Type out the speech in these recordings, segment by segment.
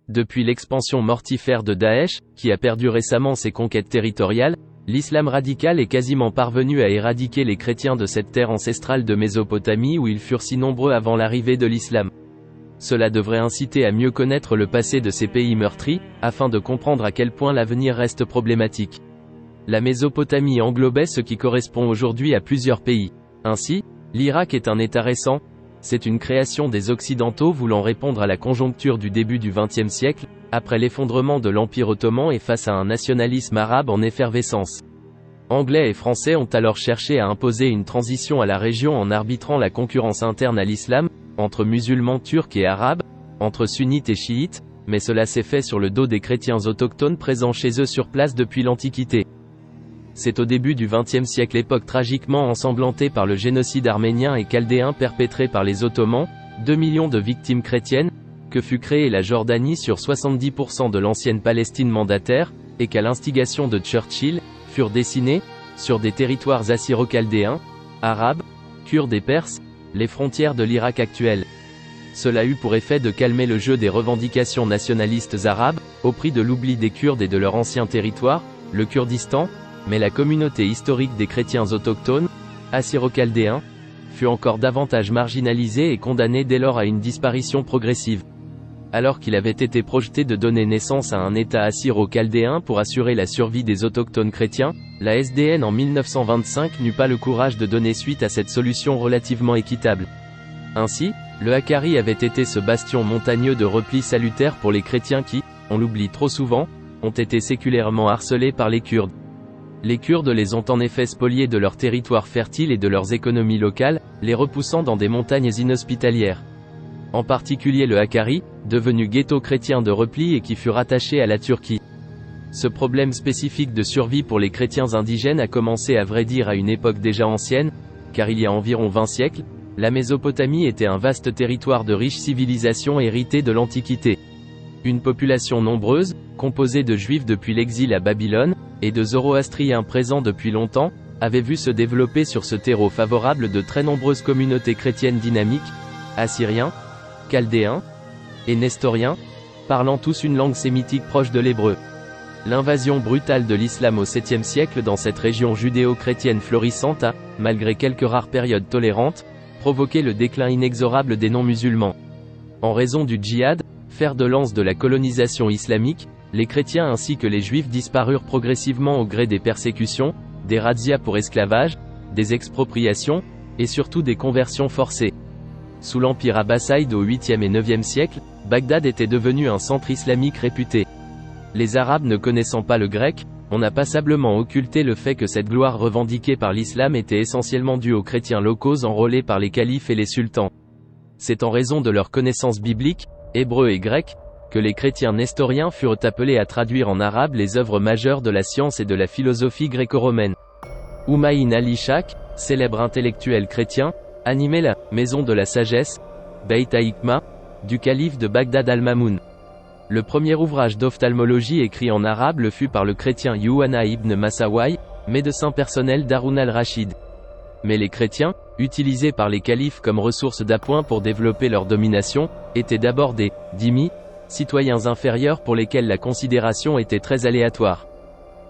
Depuis l'expansion mortifère de Daesh, qui a perdu récemment ses conquêtes territoriales, l'islam radical est quasiment parvenu à éradiquer les chrétiens de cette terre ancestrale de Mésopotamie où ils furent si nombreux avant l'arrivée de l'islam. Cela devrait inciter à mieux connaître le passé de ces pays meurtris, afin de comprendre à quel point l'avenir reste problématique. La Mésopotamie englobait ce qui correspond aujourd'hui à plusieurs pays. Ainsi, l'Irak est un État récent. C'est une création des Occidentaux voulant répondre à la conjoncture du début du XXe siècle, après l'effondrement de l'Empire ottoman et face à un nationalisme arabe en effervescence. Anglais et Français ont alors cherché à imposer une transition à la région en arbitrant la concurrence interne à l'islam, entre musulmans turcs et arabes, entre sunnites et chiites, mais cela s'est fait sur le dos des chrétiens autochtones présents chez eux sur place depuis l'Antiquité. C'est au début du XXe siècle, époque tragiquement ensanglantée par le génocide arménien et chaldéen perpétré par les Ottomans, 2 millions de victimes chrétiennes, que fut créée la Jordanie sur 70% de l'ancienne Palestine mandataire, et qu'à l'instigation de Churchill, furent dessinées, sur des territoires assyro-chaldéens, arabes, kurdes et perses, les frontières de l'Irak actuel. Cela eut pour effet de calmer le jeu des revendications nationalistes arabes, au prix de l'oubli des Kurdes et de leur ancien territoire, le Kurdistan, mais la communauté historique des chrétiens autochtones, assyro-chaldéens, fut encore davantage marginalisée et condamnée dès lors à une disparition progressive. Alors qu'il avait été projeté de donner naissance à un État assyro-chaldéen pour assurer la survie des autochtones chrétiens, la SDN en 1925 n'eut pas le courage de donner suite à cette solution relativement équitable. Ainsi, le Hakkari avait été ce bastion montagneux de repli salutaire pour les chrétiens qui, on l'oublie trop souvent, ont été séculairement harcelés par les Kurdes. Les Kurdes les ont en effet spoliés de leur territoire fertile et de leurs économies locales, les repoussant dans des montagnes inhospitalières. En particulier le Hakkari, devenu ghetto chrétien de repli et qui fut rattaché à la Turquie. Ce problème spécifique de survie pour les chrétiens indigènes a commencé à vrai dire à une époque déjà ancienne, car il y a environ 20 siècles, la Mésopotamie était un vaste territoire de riche civilisation héritée de l'Antiquité. Une population nombreuse, composée de juifs depuis l'exil à Babylone, et de zoroastriens présents depuis longtemps, avait vu se développer sur ce terreau favorable de très nombreuses communautés chrétiennes dynamiques, assyriens, chaldéens et nestoriens, parlant tous une langue sémitique proche de l'hébreu. L'invasion brutale de l'islam au 7e siècle dans cette région judéo-chrétienne florissante a, malgré quelques rares périodes tolérantes, provoqué le déclin inexorable des non-musulmans. En raison du djihad, fer de lance de la colonisation islamique, les chrétiens ainsi que les juifs disparurent progressivement au gré des persécutions, des razzias pour esclavage, des expropriations, et surtout des conversions forcées. Sous l'empire abbasside au 8e et 9e siècle, Bagdad était devenu un centre islamique réputé. Les Arabes ne connaissant pas le grec, on n'a passablement occulté le fait que cette gloire revendiquée par l'islam était essentiellement due aux chrétiens locaux enrôlés par les califes et les sultans. C'est en raison de leur connaissance biblique, hébreu et grec, que les chrétiens nestoriens furent appelés à traduire en arabe les œuvres majeures de la science et de la philosophie gréco-romaine. Humayun al-Ishaq, célèbre intellectuel chrétien, animait la « Maison de la Sagesse » Beit ha-Hikma, du calife de Bagdad al-Mamoun. Le premier ouvrage d'ophtalmologie écrit en arabe le fut par le chrétien Yuhanna ibn Massawai, médecin personnel d'Harun al-Rachid. Mais les chrétiens, utilisés par les califes comme ressource d'appoint pour développer leur domination, étaient d'abord des « dhimmi », citoyens inférieurs pour lesquels la considération était très aléatoire.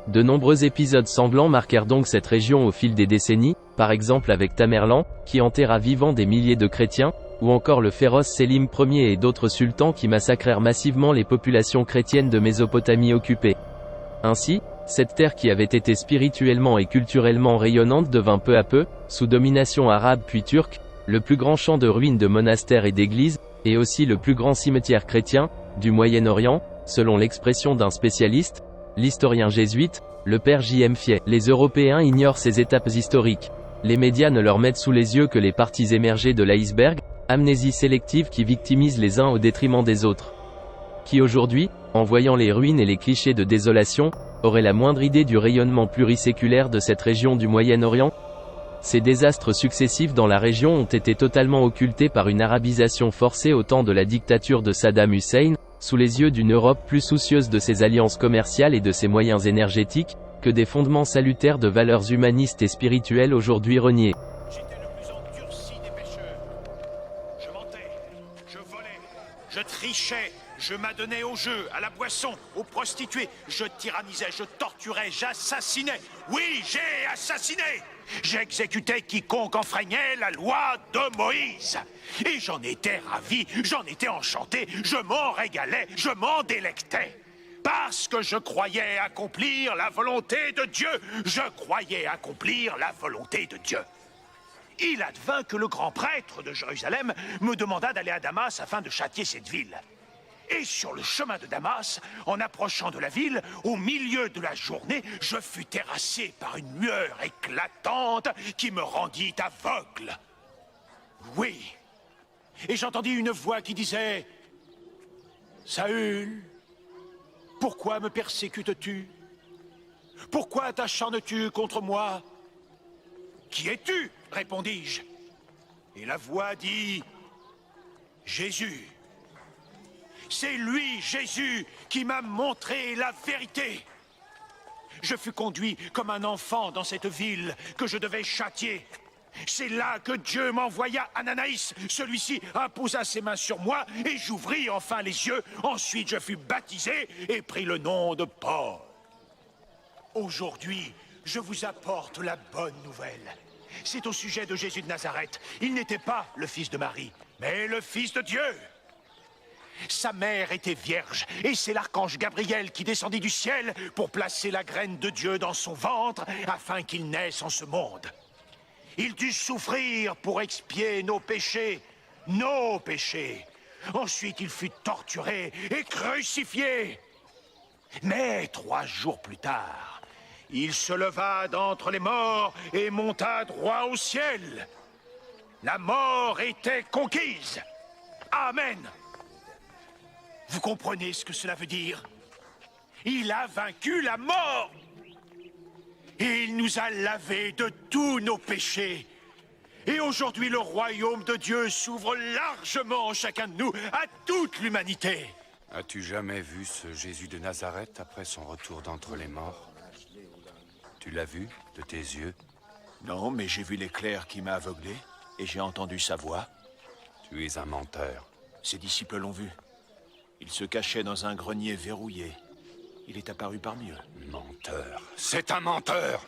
De nombreux épisodes sanglants marquèrent donc cette région au fil des décennies, par exemple avec Tamerlan, qui enterra vivant des milliers de chrétiens, ou encore le féroce Sélim Ier et d'autres sultans qui massacrèrent massivement les populations chrétiennes de Mésopotamie occupée. Ainsi, cette terre qui avait été spirituellement et culturellement rayonnante devint peu à peu, sous domination arabe puis turque, le plus grand champ de ruines de monastères et d'églises, et aussi le plus grand cimetière chrétien, du Moyen-Orient, selon l'expression d'un spécialiste, l'historien jésuite, le père J.M. Fiet. Les Européens ignorent ces étapes historiques. Les médias ne leur mettent sous les yeux que les parties émergées de l'iceberg, amnésie sélective qui victimise les uns au détriment des autres. Qui aujourd'hui, en voyant les ruines et les clichés de désolation, aurait la moindre idée du rayonnement pluriséculaire de cette région du Moyen-Orient ? Ces désastres successifs dans la région ont été totalement occultés par une arabisation forcée au temps de la dictature de Saddam Hussein, sous les yeux d'une Europe plus soucieuse de ses alliances commerciales et de ses moyens énergétiques, que des fondements salutaires de valeurs humanistes et spirituelles aujourd'hui reniés. J'étais le plus endurci des pécheurs. Je mentais, je volais, Je trichais, je m'adonnais au jeu, à la boisson, aux prostituées. Je tyrannisais, je torturais, j'assassinais. Oui, j'ai assassiné. J'exécutais quiconque enfreignait la loi de Moïse. Et j'en étais ravi, j'en étais enchanté, je m'en régalais, je m'en délectais. Parce que je croyais accomplir la volonté de Dieu. Je croyais accomplir la volonté de Dieu. Il advint que le grand prêtre de Jérusalem me demanda d'aller à Damas afin de châtier cette ville. Et sur le chemin de Damas, en approchant de la ville, au milieu de la journée, je fus terrassé par une lueur éclatante qui me rendit aveugle. Oui. Et j'entendis une voix qui disait « Saül, pourquoi me persécutes-tu? Pourquoi t'acharnes-tu contre moi? Qui es-tu? Répondis-je. Et la voix dit « Jésus. C'est lui, Jésus, qui m'a montré la vérité. Je fus conduit comme un enfant dans cette ville que je devais châtier. C'est là que Dieu m'envoya Ananaïs. Celui-ci imposa ses mains sur moi et j'ouvris enfin les yeux. Ensuite, je fus baptisé et pris le nom de Paul. Aujourd'hui, je vous apporte la bonne nouvelle. C'est au sujet de Jésus de Nazareth. Il n'était pas le fils de Marie, mais le fils de Dieu. Sa mère était vierge, et c'est l'archange Gabriel qui descendit du ciel pour placer la graine de Dieu dans son ventre afin qu'il naisse en ce monde. Il dut souffrir pour expier nos péchés. Nos péchés. Ensuite, il fut torturé et crucifié. Mais 3 jours plus tard, il se leva d'entre les morts et monta droit au ciel. La mort était conquise. Amen. Vous comprenez ce que cela veut dire? Il a vaincu la mort. Et il nous a lavés de tous nos péchés. Et aujourd'hui, le royaume de Dieu s'ouvre largement en chacun de nous, à toute l'humanité. As-tu jamais vu ce Jésus de Nazareth après son retour d'entre les morts? Tu l'as vu, de tes yeux? Non, mais j'ai vu l'éclair qui m'a aveuglé, et j'ai entendu sa voix. Tu es un menteur. Ses disciples l'ont vu. Il se cachait dans un grenier verrouillé. Il est apparu parmi eux. Menteur. C'est un menteur!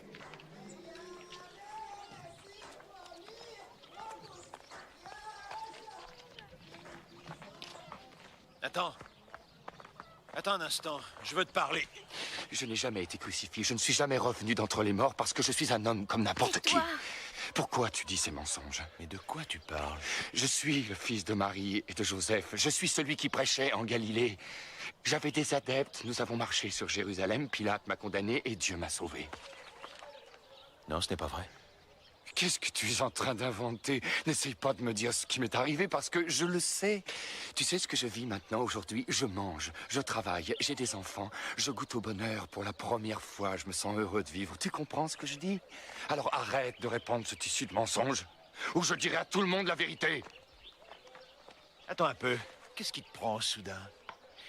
Attends. Attends un instant, je veux te parler. Je n'ai jamais été crucifié. Je ne suis jamais revenu d'entre les morts parce que je suis un homme comme n'importe qui. Pourquoi tu dis ces mensonges? Mais de quoi tu parles? Je suis le fils de Marie et de Joseph. Je suis celui qui prêchait en Galilée. J'avais des adeptes. Nous avons marché sur Jérusalem. Pilate m'a condamné et Dieu m'a sauvé. Non, ce n'est pas vrai. Qu'est-ce que tu es en train d'inventer? N'essaye pas de me dire ce qui m'est arrivé parce que je le sais. Tu sais ce que je vis maintenant, aujourd'hui? Je mange, je travaille, j'ai des enfants, je goûte au bonheur pour la première fois. Je me sens heureux de vivre. Tu comprends ce que je dis? Alors arrête de répandre ce tissu de mensonges ou je dirai à tout le monde la vérité. Attends un peu. Qu'est-ce qui te prend soudain?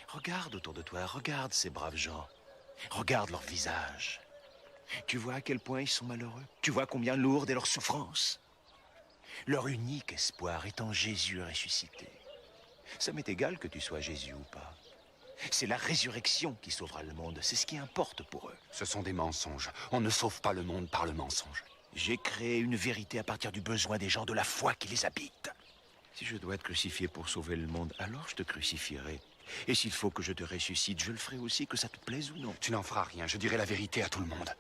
Regarde autour de toi, regarde ces braves gens. Regarde leur visage. Tu vois à quel point ils sont malheureux? Tu vois combien lourde est leur souffrance? Leur unique espoir est en Jésus ressuscité. Ça m'est égal que tu sois Jésus ou pas. C'est la résurrection qui sauvera le monde. C'est ce qui importe pour eux. Ce sont des mensonges. On ne sauve pas le monde par le mensonge. J'ai créé une vérité à partir du besoin des gens, de la foi qui les habite. Si je dois te crucifier pour sauver le monde, alors je te crucifierai. Et s'il faut que je te ressuscite, je le ferai aussi, que ça te plaise ou non. Tu n'en feras rien. Je dirai la vérité à tout le monde.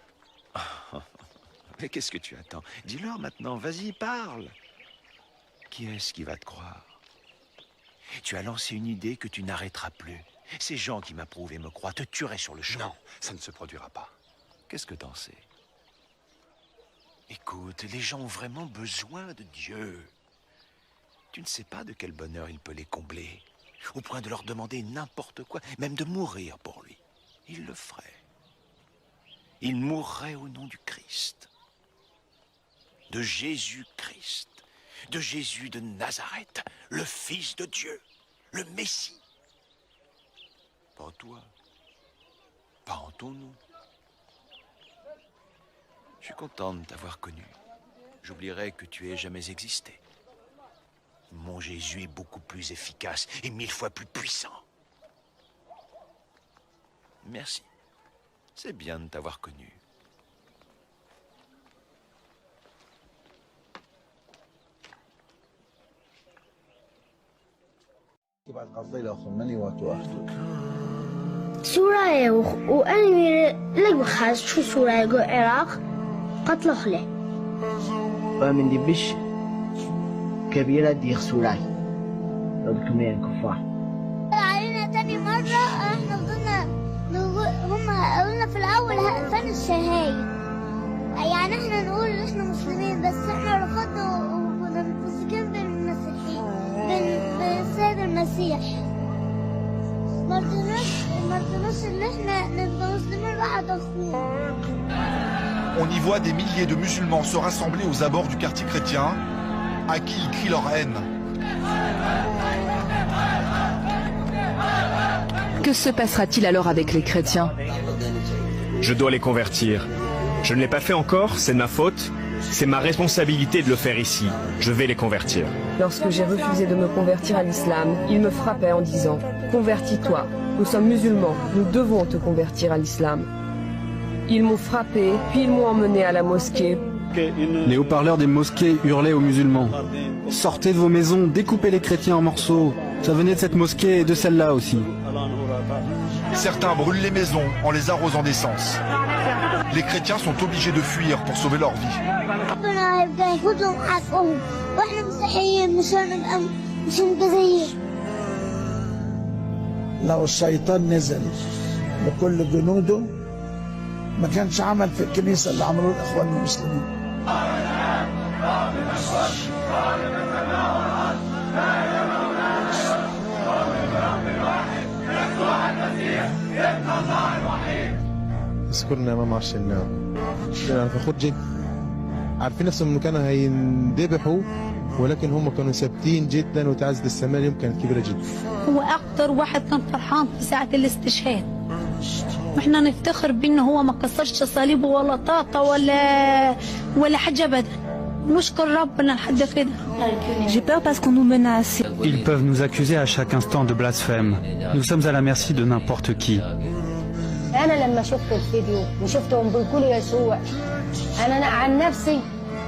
Mais qu'est-ce que tu attends? Dis-leur maintenant, vas-y, parle. Qui est-ce qui va te croire? Tu as lancé une idée que tu n'arrêteras plus. Ces gens qui m'approuvent et me croient te tueraient sur le champ. Non, ça ne se produira pas. Qu'est-ce que t'en sais? Écoute, les gens ont vraiment besoin de Dieu. Tu ne sais pas de quel bonheur il peut les combler, au point de leur demander n'importe quoi, même de mourir pour lui. Il le ferait. Il mourrait au nom du Christ. De Jésus-Christ. De Jésus de Nazareth, le Fils de Dieu, le Messie. Pas toi. Pas en ton nom. Je suis content de t'avoir connu. J'oublierai que tu aies jamais existé. Mon Jésus est beaucoup plus efficace et 1000 fois plus puissant. Merci. C'est bien de t'avoir connu. سوريا وأنا لقوا خاص شو سوريا جو العراق قتلوا خلي ومن دي بش كبيرة دي سوريا الكمين كفار علينا تاني مرة احنا فضلنا هم قالوا في الأول فين الشهايد يعني احنا نقول احنا مسلمين بس احنا رفضنا وكنا متمسكين بالمسيحيين بالسيد المسيح مرضناش ان احنا نبقى مسلمين واحد اخوه. On y voit des milliers de musulmans se rassembler aux abords du quartier chrétien, à qui ils crient leur haine. Que se passera-t-il alors avec les chrétiens? Je dois les convertir. Je ne l'ai pas fait encore, c'est de ma faute. C'est ma responsabilité de le faire ici. Je vais les convertir. Lorsque j'ai refusé de me convertir à l'islam, ils me frappaient en disant « Convertis-toi, nous sommes musulmans, nous devons te convertir à l'islam ». Ils m'ont frappé, puis ils m'ont emmené à la mosquée. Les haut-parleurs des mosquées hurlaient aux musulmans « Sortez de vos maisons, découpez les chrétiens en morceaux. Ça venait de cette mosquée et de celle-là aussi. » Certains brûlent les maisons en les arrosant d'essence. Les chrétiens sont obligés de fuir pour sauver leur vie. لو الشيطان نزل بكل جنوده ما كانش عمل في الكنيسة اللي عملوه الإخوان المسلمين. اذكرنا امام عرش النعم. انا فخور جدا. عارفين نفسهم انه كانوا هينذبحوا ولكن هم كانوا ثابتين جدا وتعزة السماء اليوم كانت كبيره جدا. هو اكتر واحد كان فرحان في ساعه الاستشهاد. واحنا نفتخر بانه هو ما كسرش صليبه ولا طاقه ولا حاجه ابدا. نشكر ربنا لحد كده. J'ai peur parce qu'on nous menace. Ils peuvent nous accuser à chaque instant de blasphème. Nous sommes à la merci de n'importe qui. أنا لما شفت الفيديو وشفتهم بيقولوا يسوع أنا عن نفسي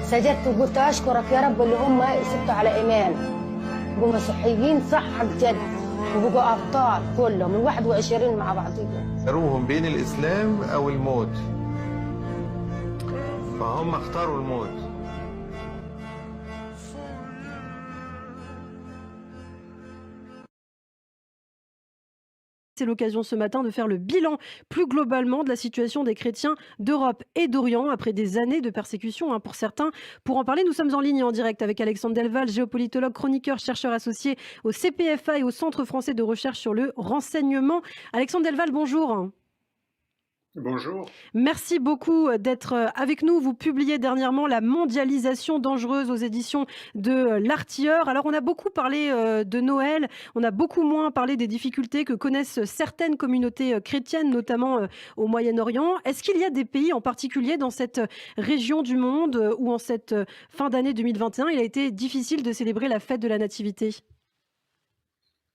سجدت وقلت أشكرك يا رب اللي هم سبتوا على إيمان بقوا مسيحيين صح بجد وبقوا أبطال كلهم من 21 مع بعضهم. خيروهم بين الإسلام أو الموت فهم اختاروا الموت. C'est l'occasion ce matin de faire le bilan plus globalement de la situation des chrétiens d'Europe et d'Orient après des années de persécution pour certains. Pour en parler, nous sommes en ligne en direct avec Alexandre Delval, géopolitologue, chroniqueur, chercheur associé au CPFA et au Centre français de recherche sur le renseignement. Alexandre Delval, bonjour. Bonjour. Merci beaucoup d'être avec nous. Vous publiez dernièrement La mondialisation dangereuse aux éditions de l'Artilleur. Alors on a beaucoup parlé de Noël, on a beaucoup moins parlé des difficultés que connaissent certaines communautés chrétiennes, notamment au Moyen-Orient. Est-ce qu'il y a des pays en particulier dans cette région du monde où en cette fin d'année 2021, il a été difficile de célébrer la fête de la Nativité ?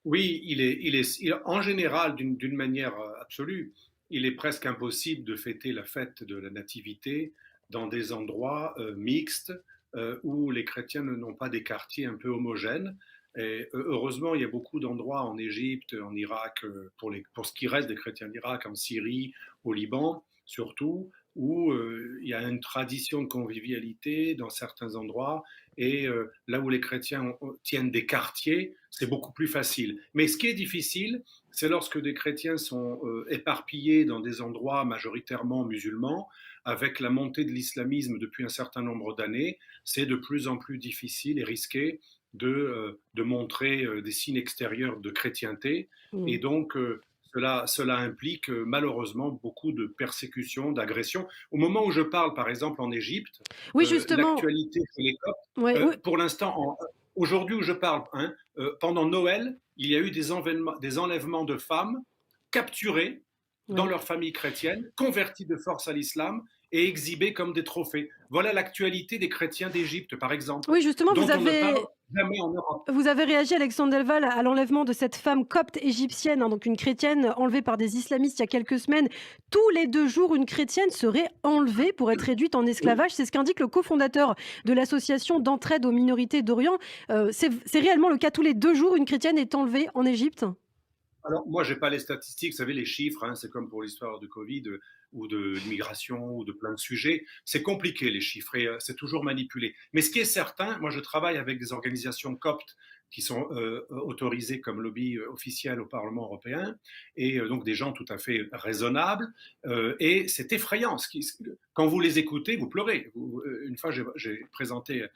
Oui, il est en général, d'une manière absolue, il est presque impossible de fêter la fête de la Nativité dans des endroits mixtes où les chrétiens n'ont pas des quartiers un peu homogènes. Et heureusement, il y a beaucoup d'endroits en Égypte, en Irak, pour ce qui reste des chrétiens d'Irak, en Syrie, au Liban surtout, où il y a une tradition de convivialité dans certains endroits, et là où les chrétiens tiennent des quartiers, c'est beaucoup plus facile. Mais ce qui est difficile, c'est lorsque des chrétiens sont éparpillés dans des endroits majoritairement musulmans, avec la montée de l'islamisme depuis un certain nombre d'années, c'est de plus en plus difficile et risqué de montrer des signes extérieurs de chrétienté, et donc cela implique malheureusement beaucoup de persécutions, d'agressions. Au moment où je parle, par exemple, en Égypte, oui, justement, l'actualité chez les Coptes, pour l'instant, aujourd'hui où je parle, pendant Noël, il y a eu des enlèvements de femmes capturées dans leur famille chrétienne, converties de force à l'islam et exhibées comme des trophées. Voilà l'actualité des chrétiens d'Égypte, par exemple. Oui, justement, dont on ne parle jamais en Europe. vous avez réagi, Alexandre Delval, à l'enlèvement de cette femme copte égyptienne, hein, donc une chrétienne enlevée par des islamistes il y a quelques semaines. Tous les 2 jours, une chrétienne serait enlevée pour être réduite en esclavage. C'est ce qu'indique le cofondateur de l'association d'entraide aux minorités d'Orient. C'est réellement le cas. Tous les 2 jours, une chrétienne est enlevée en Égypte? Alors, moi, je n'ai pas les statistiques, vous savez, les chiffres, hein, c'est comme pour l'histoire de Covid ou de l'immigration ou de plein de sujets. C'est compliqué, les chiffres, et c'est toujours manipulé. Mais ce qui est certain, moi, je travaille avec des organisations coptes qui sont autorisées comme lobby officiel au Parlement européen, et donc des gens tout à fait raisonnables, et c'est effrayant. Quand vous les écoutez, vous pleurez. Une fois, j'ai présenté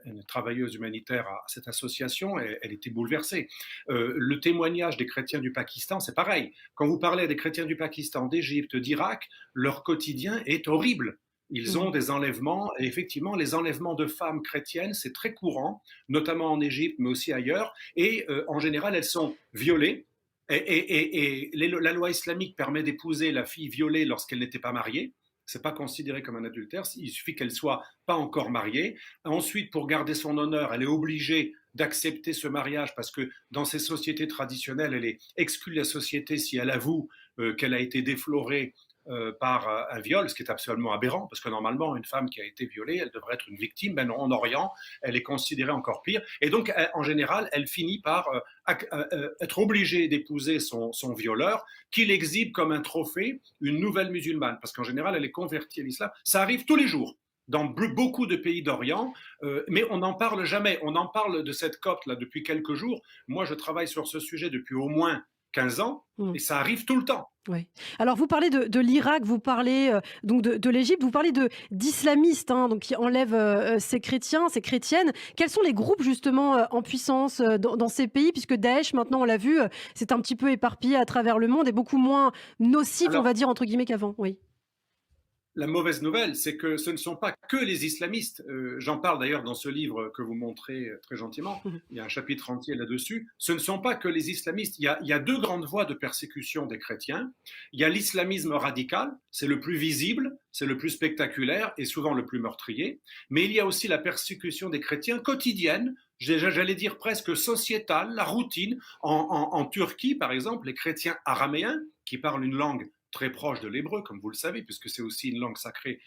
une travailleuse humanitaire à cette association, et elle était bouleversée. Le témoignage des chrétiens du Pakistan, c'est pareil. Quand vous parlez des chrétiens du Pakistan, d'Égypte, d'Irak, leur quotidien est horrible. Ils ont des enlèvements, et effectivement, les enlèvements de femmes chrétiennes, c'est très courant, notamment en Égypte, mais aussi ailleurs, et en général, elles sont violées, et la loi islamique permet d'épouser la fille violée lorsqu'elle n'était pas mariée. C'est pas considéré comme un adultère, il suffit qu'elle soit pas encore mariée. Ensuite, pour garder son honneur, elle est obligée d'accepter ce mariage parce que dans ces sociétés traditionnelles, elle est exclue de la société si elle avoue qu'elle a été déflorée par un viol, ce qui est absolument aberrant, parce que normalement, une femme qui a été violée, elle devrait être une victime, mais non, en Orient, elle est considérée encore pire. Et donc, en général, elle finit par être obligée d'épouser son violeur, qu'il exhibe comme un trophée une nouvelle musulmane, parce qu'en général, elle est convertie à l'islam. Ça arrive tous les jours dans beaucoup de pays d'Orient, mais on n'en parle jamais. On en parle de cette copte là depuis quelques jours. Moi, je travaille sur ce sujet depuis au moins 15 ans, et ça arrive tout le temps. Oui. Alors vous parlez de l'Irak, vous parlez donc de l'Égypte, vous parlez d'islamistes, hein, donc qui enlèvent ces chrétiens, ces chrétiennes. Quels sont les groupes justement en puissance dans ces pays, puisque Daesh, maintenant on l'a vu, c'est un petit peu éparpillé à travers le monde et beaucoup moins nocif, on va dire entre guillemets qu'avant. Oui. La mauvaise nouvelle, c'est que ce ne sont pas que les islamistes. J'en parle d'ailleurs dans ce livre que vous montrez très gentiment. Il y a un chapitre entier là-dessus. Ce ne sont pas que les islamistes. Il y a 2 grandes voies de persécution des chrétiens. Il y a l'islamisme radical, c'est le plus visible, c'est le plus spectaculaire et souvent le plus meurtrier. Mais il y a aussi la persécution des chrétiens quotidienne, j'allais dire presque sociétale, la routine. En Turquie, par exemple, les chrétiens araméens, qui parlent une langue très proche de l'hébreu, comme vous le savez, puisque c'est aussi une langue sacrée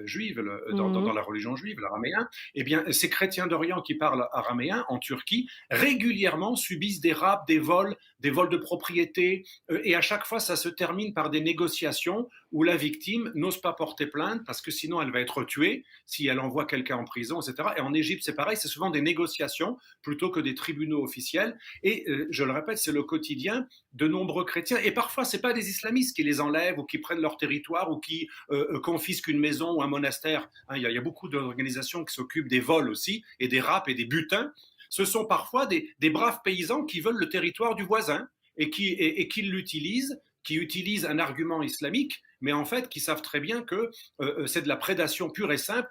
juive, dans la religion juive, l'araméen, eh bien, ces chrétiens d'Orient qui parlent araméen en Turquie régulièrement subissent des rapts, des vols de propriété, et à chaque fois, ça se termine par des négociations où la victime n'ose pas porter plainte parce que sinon elle va être tuée si elle envoie quelqu'un en prison, etc. Et en Égypte, c'est pareil, c'est souvent des négociations plutôt que des tribunaux officiels. Et je le répète, c'est le quotidien de nombreux chrétiens. Et parfois, c'est pas des islamistes qui les enlèvent ou qui prennent leur territoire ou qui confisquent une maison ou un monastère. Hein, il y a beaucoup d'organisations qui s'occupent des vols aussi, et des rapts et des butins. Ce sont parfois des braves paysans qui veulent le territoire du voisin et qui l'utilisent, qui utilisent un argument islamique, mais en fait qui savent très bien que c'est de la prédation pure et simple.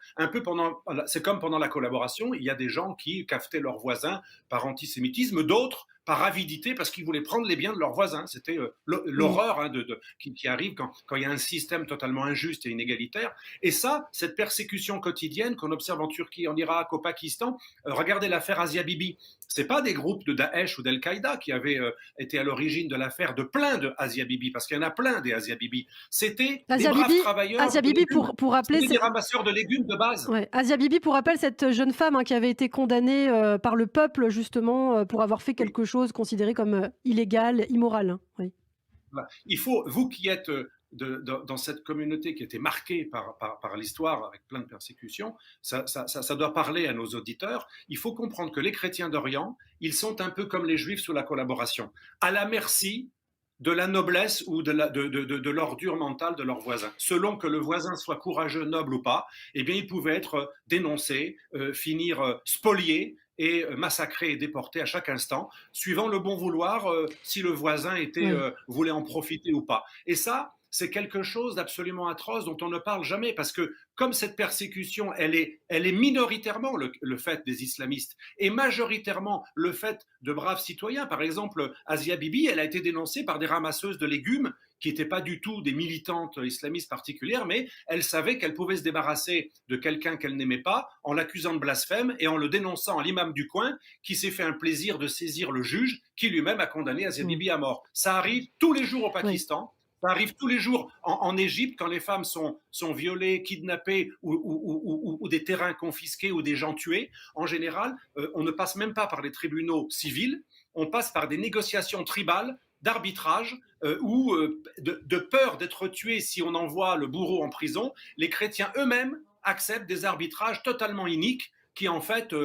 C'est comme pendant la collaboration, il y a des gens qui cafetaient leurs voisins par antisémitisme, d'autres par avidité parce qu'ils voulaient prendre les biens de leurs voisins. C'était l'horreur qui arrive quand il y a un système totalement injuste et inégalitaire. Et ça, cette persécution quotidienne qu'on observe en Turquie, en Irak, au Pakistan, regardez l'affaire Asia Bibi. C'est pas des groupes de Daesh ou d'Al-Qaïda qui avaient été à l'origine de l'affaire de plein de Asia Bibi, parce qu'il y en a plein des Asia Bibi. C'était des braves travailleurs. Asia Bibi, pour rappeler, c'était des ramasseurs de légumes de base. Ouais, Asia Bibi, pour rappel, cette jeune femme qui avait été condamnée par le peuple justement pour avoir fait quelque chose considéré comme illégal, immoral. Oui. Voilà. Il faut, vous qui êtes dans cette communauté qui a été marquée par l'histoire avec plein de persécutions, ça doit parler à nos auditeurs. Il faut comprendre que les chrétiens d'Orient, ils sont un peu comme les juifs sous la collaboration, à la merci de la noblesse ou de l'ordure mentale de leur voisin. Selon que le voisin soit courageux, noble ou pas, eh bien, il pouvait être dénoncé, finir spolié et massacré et déporté à chaque instant, suivant le bon vouloir, si le voisin voulait en profiter ou pas. Et ça, c'est quelque chose d'absolument atroce dont on ne parle jamais, parce que comme cette persécution, elle est minoritairement le fait des islamistes et majoritairement le fait de braves citoyens. Par exemple, Asia Bibi, elle a été dénoncée par des ramasseuses de légumes qui n'étaient pas du tout des militantes islamistes particulières, mais elle savait qu'elle pouvait se débarrasser de quelqu'un qu'elle n'aimait pas en l'accusant de blasphème et en le dénonçant à l'imam du coin qui s'est fait un plaisir de saisir le juge qui lui-même a condamné Asia Bibi à mort. Ça arrive tous les jours au Pakistan. Oui. Ça arrive tous les jours en Égypte quand les femmes sont violées, kidnappées ou des terrains confisqués ou des gens tués. En général, on ne passe même pas par les tribunaux civils, on passe par des négociations tribales d'arbitrage ou de peur d'être tué si on envoie le bourreau en prison. Les chrétiens eux-mêmes acceptent des arbitrages totalement iniques qui en fait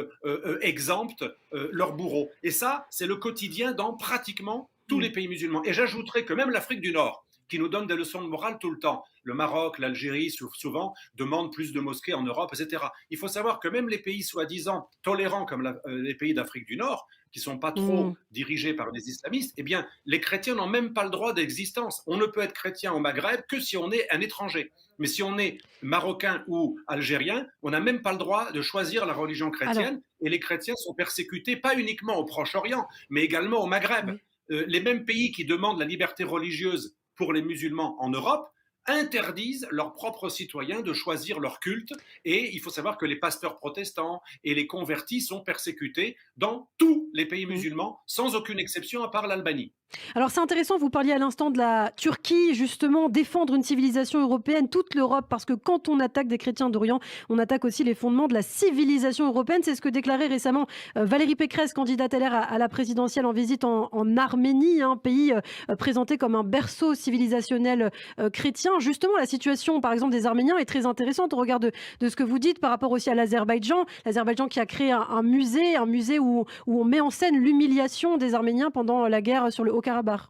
exemptent leurs bourreaux. Et ça, c'est le quotidien dans pratiquement tous les pays musulmans. Et j'ajouterais que même l'Afrique du Nord, qui nous donne des leçons de morale tout le temps. Le Maroc, l'Algérie, souvent, demandent plus de mosquées en Europe, etc. Il faut savoir que même les pays soi-disant tolérants, comme les pays d'Afrique du Nord, qui ne sont pas trop dirigés par des islamistes, eh bien, les chrétiens n'ont même pas le droit d'existence. On ne peut être chrétien au Maghreb que si on est un étranger. Mais si on est marocain ou algérien, on n'a même pas le droit de choisir la religion chrétienne. Et les chrétiens sont persécutés, pas uniquement au Proche-Orient, mais également au Maghreb. Les mêmes pays qui demandent la liberté religieuse pour les musulmans en Europe, interdisent leurs propres citoyens de choisir leur culte. Et il faut savoir que les pasteurs protestants et les convertis sont persécutés dans tous les pays musulmans, sans aucune exception à part l'Albanie. Alors c'est intéressant, vous parliez à l'instant de la Turquie, justement, défendre une civilisation européenne, toute l'Europe, parce que quand on attaque des chrétiens d'Orient, on attaque aussi les fondements de la civilisation européenne. C'est ce que déclarait récemment Valérie Pécresse, candidate LR à la présidentielle en visite en Arménie, un pays présenté comme un berceau civilisationnel chrétien. Justement, la situation, par exemple, des Arméniens est très intéressante au regard de ce que vous dites par rapport aussi à l'Azerbaïdjan. L'Azerbaïdjan qui a créé un musée où on met en scène l'humiliation des Arméniens pendant la guerre sur le Haut-Karabakh.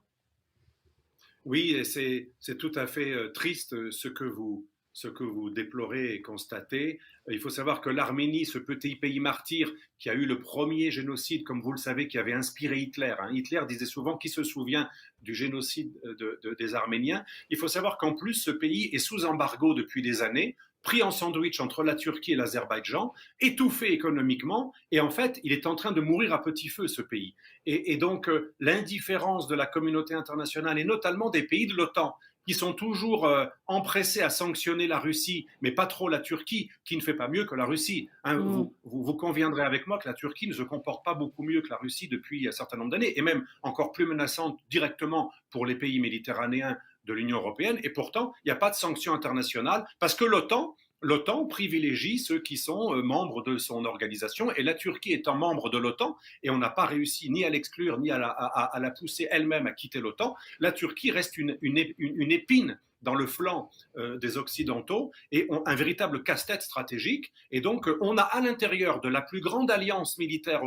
Oui, et c'est tout à fait triste ce que vous déplorez et constatez. Il faut savoir que l'Arménie, ce petit pays martyr qui a eu le premier génocide, comme vous le savez, qui avait inspiré Hitler. Hitler disait souvent qui se souvient du génocide des Arméniens. Il faut savoir qu'en plus, ce pays est sous embargo depuis des années, pris en sandwich entre la Turquie et l'Azerbaïdjan, étouffé économiquement, et en fait, il est en train de mourir à petit feu, ce pays. Et donc, l'indifférence de la communauté internationale, et notamment des pays de l'OTAN, qui sont toujours empressés à sanctionner la Russie, mais pas trop la Turquie, qui ne fait pas mieux que la Russie. Vous conviendrez avec moi que la Turquie ne se comporte pas beaucoup mieux que la Russie depuis un certain nombre d'années, et même encore plus menaçante directement pour les pays méditerranéens de l'Union européenne, et pourtant, il n'y a pas de sanctions internationales, parce que l'OTAN privilégie ceux qui sont membres de son organisation, et la Turquie étant membre de l'OTAN, et on n'a pas réussi ni à l'exclure, ni à la pousser elle-même à quitter l'OTAN, la Turquie reste une épine dans le flanc des Occidentaux, et un véritable casse-tête stratégique, et donc on a à l'intérieur de la plus grande alliance militaire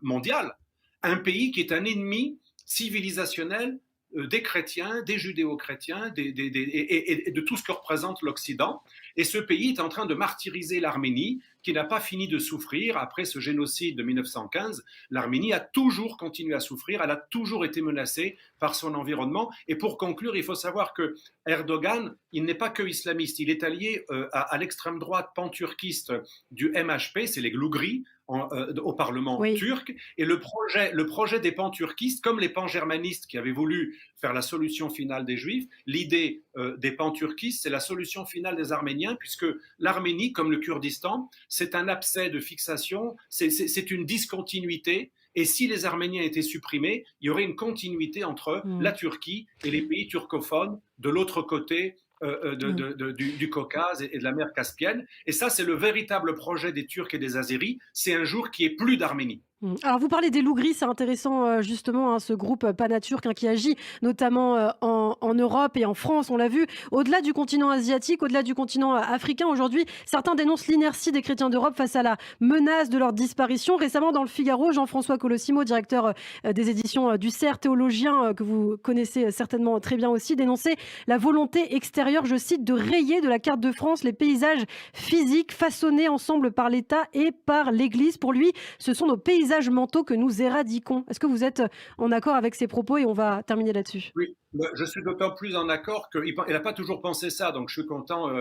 mondiale, un pays qui est un ennemi civilisationnel des chrétiens, des judéo-chrétiens et de tout ce que représente l'Occident. Et ce pays est en train de martyriser l'Arménie, qui n'a pas fini de souffrir. Après ce génocide de 1915, l'Arménie a toujours continué à souffrir, elle a toujours été menacée par son environnement. Et pour conclure, il faut savoir que Erdogan, il n'est pas que islamiste, il est allié à l'extrême droite panturquiste du MHP, c'est les Glougris, au Parlement turc, et le projet des panturquistes, comme les pangermanistes qui avaient voulu faire la solution finale des Juifs, l'idée des panturquistes, c'est la solution finale des Arméniens, puisque l'Arménie, comme le Kurdistan, c'est un abcès de fixation, c'est une discontinuité, et si les Arméniens étaient supprimés, il y aurait une continuité entre la Turquie et les pays turcophones de l'autre côté du Caucase et de la mer Caspienne. Et ça, c'est le véritable projet des Turcs et des Azéris. C'est un jour qu'il n'y ait plus d'Arménie. Alors vous parlez des Lougris, c'est intéressant justement, ce groupe panaturc qui agit notamment en Europe et en France, on l'a vu, au-delà du continent asiatique, au-delà du continent africain. Aujourd'hui, certains dénoncent l'inertie des chrétiens d'Europe face à la menace de leur disparition. Récemment, dans le Figaro, Jean-François Colossimo, directeur des éditions du CERF, théologien que vous connaissez certainement très bien aussi, dénonçait la volonté extérieure, je cite, de rayer de la carte de France les paysages physiques façonnés ensemble par l'État et par l'Église. Pour lui, ce sont nos paysages mentaux que nous éradiquons. Est-ce que vous êtes en accord avec ces propos? Et on va terminer là-dessus. Oui. Je suis d'autant plus en accord qu'il n'a pas toujours pensé ça, donc je suis content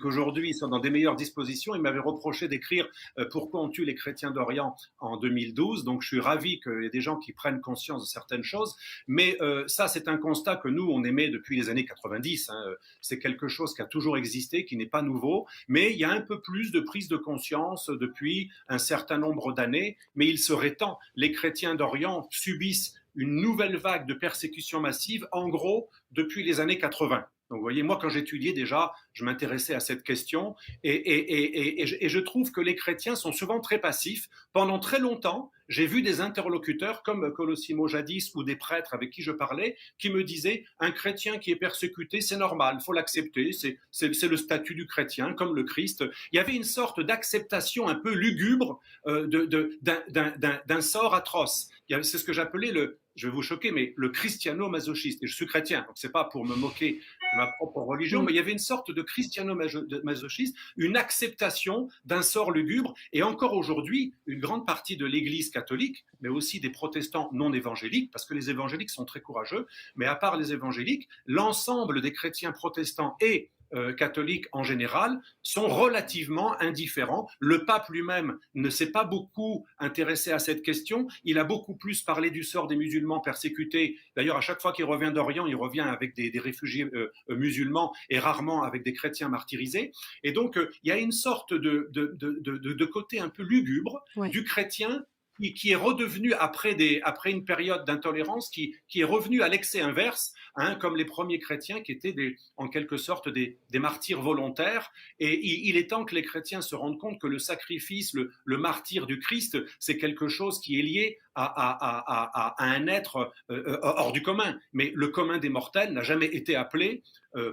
qu'aujourd'hui ils sont dans des meilleures dispositions. Il m'avait reproché d'écrire Pourquoi on tue les chrétiens d'Orient en 2012, donc je suis ravi qu'il y ait des gens qui prennent conscience de certaines choses, mais ça c'est un constat que nous on émet depuis les années 90, hein. C'est quelque chose qui a toujours existé, qui n'est pas nouveau, mais il y a un peu plus de prise de conscience depuis un certain nombre d'années, mais il serait temps. Les chrétiens d'Orient subissent une nouvelle vague de persécution massive, en gros, depuis les années 80. Donc, vous voyez, moi, quand j'étudiais déjà, je m'intéressais à cette question et je trouve que les chrétiens sont souvent très passifs. Pendant très longtemps, j'ai vu des interlocuteurs comme Colosimo jadis ou des prêtres avec qui je parlais qui me disaient un chrétien qui est persécuté, c'est normal, il faut l'accepter, c'est le statut du chrétien, comme le Christ. Il y avait une sorte d'acceptation un peu lugubre d'un sort atroce. C'est ce que j'appelais je vais vous choquer, mais le christiano-masochiste. Et je suis chrétien, donc c'est pas pour me moquer de ma propre religion, mais il y avait une sorte de christiano-masochiste, une acceptation d'un sort lugubre. Et encore aujourd'hui, une grande partie de l'Église catholique, mais aussi des protestants non évangéliques, parce que les évangéliques sont très courageux, mais à part les évangéliques, l'ensemble des chrétiens protestants et catholiques en général sont relativement indifférents. Le pape lui-même ne s'est pas beaucoup intéressé à cette question. Il a beaucoup plus parlé du sort des musulmans persécutés. D'ailleurs, à chaque fois qu'il revient d'Orient, il revient avec des réfugiés musulmans et rarement avec des chrétiens martyrisés. Et donc, il y a une sorte de côté un peu lugubre du chrétien qui est redevenu, après une période d'intolérance, qui est revenu à l'excès inverse, hein, comme les premiers chrétiens qui étaient en quelque sorte des martyrs volontaires. Et il est temps que les chrétiens se rendent compte que le sacrifice, le martyre du Christ, c'est quelque chose qui est lié à un être hors du commun. Mais le commun des mortels n'a jamais été appelé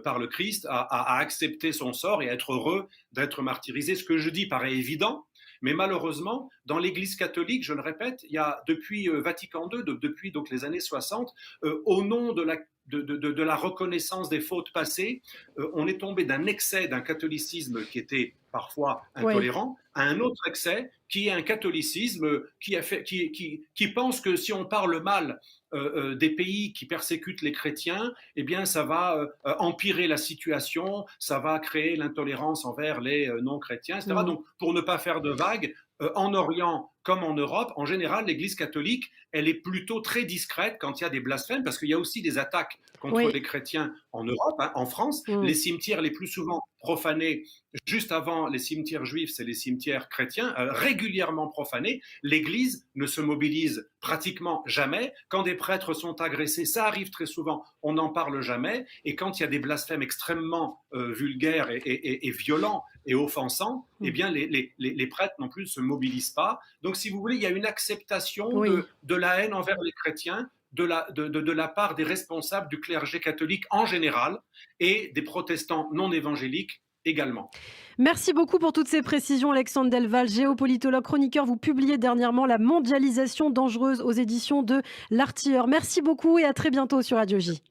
par le Christ à accepter son sort et à être heureux d'être martyrisé. Ce que je dis paraît évident, mais malheureusement, dans l'Église catholique, je le répète, il y a depuis Vatican II, depuis donc les années 60, au nom de la reconnaissance des fautes passées, on est tombé d'un excès d'un catholicisme qui était parfois intolérant à un autre excès qui est un catholicisme qui pense que si on parle mal des pays qui persécutent les chrétiens, eh bien ça va empirer la situation, ça va créer l'intolérance envers les non-chrétiens, etc. Donc pour ne pas faire de vagues, en Orient comme en Europe, en général, l'Église catholique, elle est plutôt très discrète quand il y a des blasphèmes, parce qu'il y a aussi des attaques contre les chrétiens en Europe, hein, en France. Les cimetières les plus souvent profanés, juste avant les cimetières juifs, c'est les cimetières chrétiens, régulièrement profanés. L'Église ne se mobilise pratiquement jamais. Quand des prêtres sont agressés, ça arrive très souvent, on n'en parle jamais. Et quand il y a des blasphèmes extrêmement vulgaires et violents et offensants, eh bien les prêtres non plus ne se mobilisent pas. Donc, si vous voulez, il y a une acceptation de la haine envers les chrétiens de la part des responsables du clergé catholique en général et des protestants non évangéliques également. Merci beaucoup pour toutes ces précisions, Alexandre Delval, géopolitologue, chroniqueur. Vous publiez dernièrement La mondialisation dangereuse aux éditions de L'Artilleur. Merci beaucoup et à très bientôt sur Radio J.